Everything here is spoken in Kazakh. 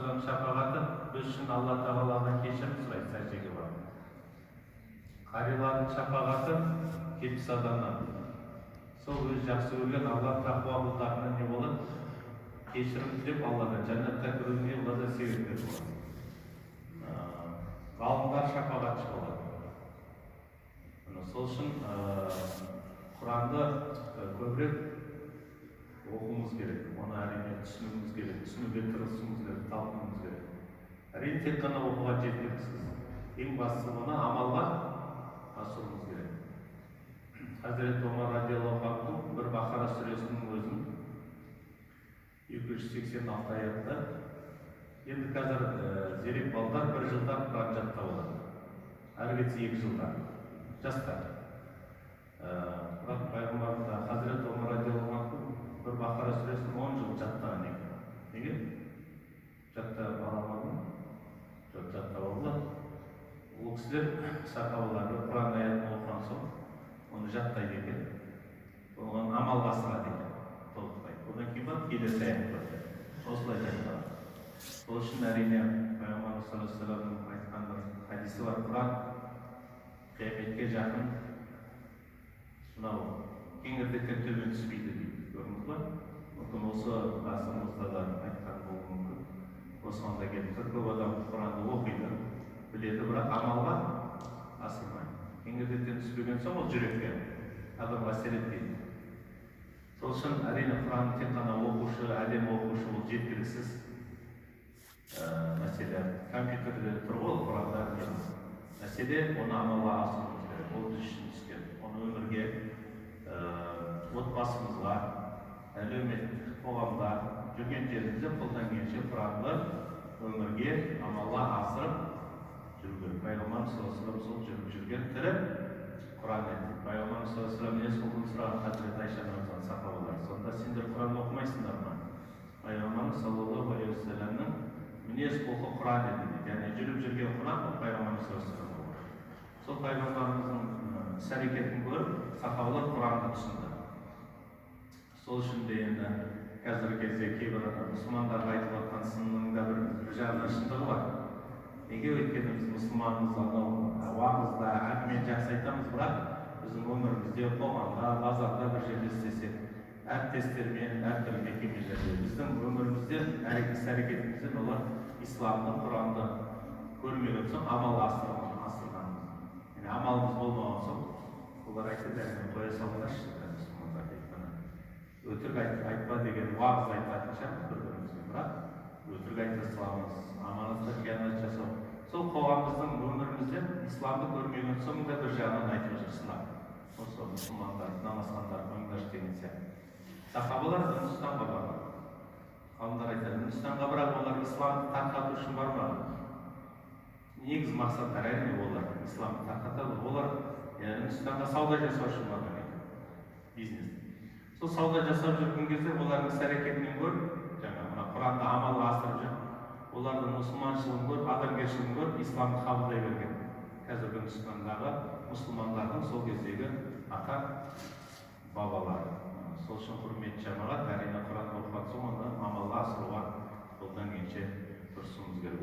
салам шапағаты біз үшін Алла Тағаладан кешірім сұрайды сәждеге барып. Қарилардың шапағаты 70 адамнан. Сол өз жақсы көрген Алла тақуа құлдарына не болады? Кешірім іздеп Алладан жәннатқа кіруіне оларда себепкер болады. Ғалымдар шапағатшы болады. Сол үшін Құранды көбірек оқуымыз керек, оны әрине түсінуіміз керек, түсінуге тырысуымыз керек, талпынуымыз керек. Әрине тек қана оқуға жеткіліксіз. Ең бастысы оны амалға асыруымыз керек. Хазірет Омар радиаллаху анху бір Бақара сүресінің өзін 286 аятта, енді қазір зерек балдар бір жылда Құран жаттап алады. Әрі кетсе 2 жылда. Жастар. Бірақ пайғамбарымыз Хазірет Омар радиаллаху анху бір Бақара сүресін 10 жыл жаттаған екен. Неге? Жаттап ала алмады ма? Жоқ, жаттап алды. Ол кісілер сахабалар Құран аятын оқыған соң оны жаттайды екен. Оған амалға асырады екен. Толықтай. Одан кейін барып келесі аят көрді. Осылай жаттаған. Сол үшін әрине пайғамбарымыз саллаллаху алейхи ва саллямның айтқан бір хадисі бар. Құран қияметке жақын мынау кеңірдектен төмен түспейді дейді. Көрдіңіз ба? Мүмкін осы ғасырымызда да айтқан болуы мүмкін. Осыған да келіп тұр. Көп адам Құранды оқиды, біледі, бірақ амалға асырмайды. Кеңірдектен түспеген соң ол жүрекке адамға әсер етпейді. Сол үшін әрине Құранды тек қана оқушы, әдемі оқушы ол жеткіліксіз мәселе. Компьютерде тұр ғой Құрандар. Мәселе оны амалға асыруымыз керек. Ол біз үшін түскен. Оны өмірге, отбасымызға, әлеуметтік қоғамда жүрген жерімізде қолдан келгенше Құранды өмірге, амалға асырып жүру керек. Пайғамбарымыз саллаллаху алейхи ва саллям сол жүріп жүрген тірі Құран еді. Пайғамбарымыз саллаллаху алейхи ва саллям мінез құлқын сұраған Хазірет Айша анамыздан сахабалар. Сонда сендер Құран оқымайсыңдар ма? Пайғамбарымыз саллаллаху алейхи ва саллямның мінез құлқы Құран еді. Яғни жүріп жүрген Құран Пайғамбарымыз саллаллаху алейхи ва саллям. Сол пайғамбарымыздың іс-әрекетін көріп сахабалар Құранды түсінді. Сол үшін де енді қазіргі кезде кейбір мұсылмандарға айтып жатқан сынның да бір жағынан шындығы бар. Неге? Өйткені біз мұсылманбыз, анау уағызда, әңгіме жақсы айтамыз, бірақ біздің өмірімізде, қоғамда, базарда бір жерде істесек, әріптестермен, әртүрлі мекемелерде біздің өмірімізде іс-әрекетімізден олар исламды, Құранды көрмеген соң амалға асырғанымыз. Яғни амалымыз болмаған соң олар айтады, қоя салыңдаршы, мұсылмандар дейді. Өтірік айтпа деген уағыз айтатынша бір-бірімізге, бірақ өтірік айта саламыз, аманатқа қиянат жасау. Сол қоғамымыздың өмірімізде исламды көрмеген соң да бір жағынан айтып жүр сынақ. Осы мұсылмандар, намазхандар, қойыңдаршы деген сияқты. Сахабалар Үндістанға барған. Ғалымдар айтады, Үндістанға бірақ олар исламды тарқату үшін бармаған. Негізгі мақсаттар әрине олар исламды тарқатады. Олар Үндістанға сауда жасау үшін барған екен. Бизнес. Сол сауда жасап жүрген кезде олардың іс-әрекетінен көріп, жаңа Құранды амалға асырып жүр. Олардың мұсылманшылығын көріп, адамгершілігін көріп, исламды қабылдай берген. Қазіргі Үндістандағы мұсылмандардың сол кездегі ата бабалары. Сол үшін құрметті жамағат, әрине Құранды оқыған соң оны амалға асыруға қолдан келгенше тырысуымыз керек.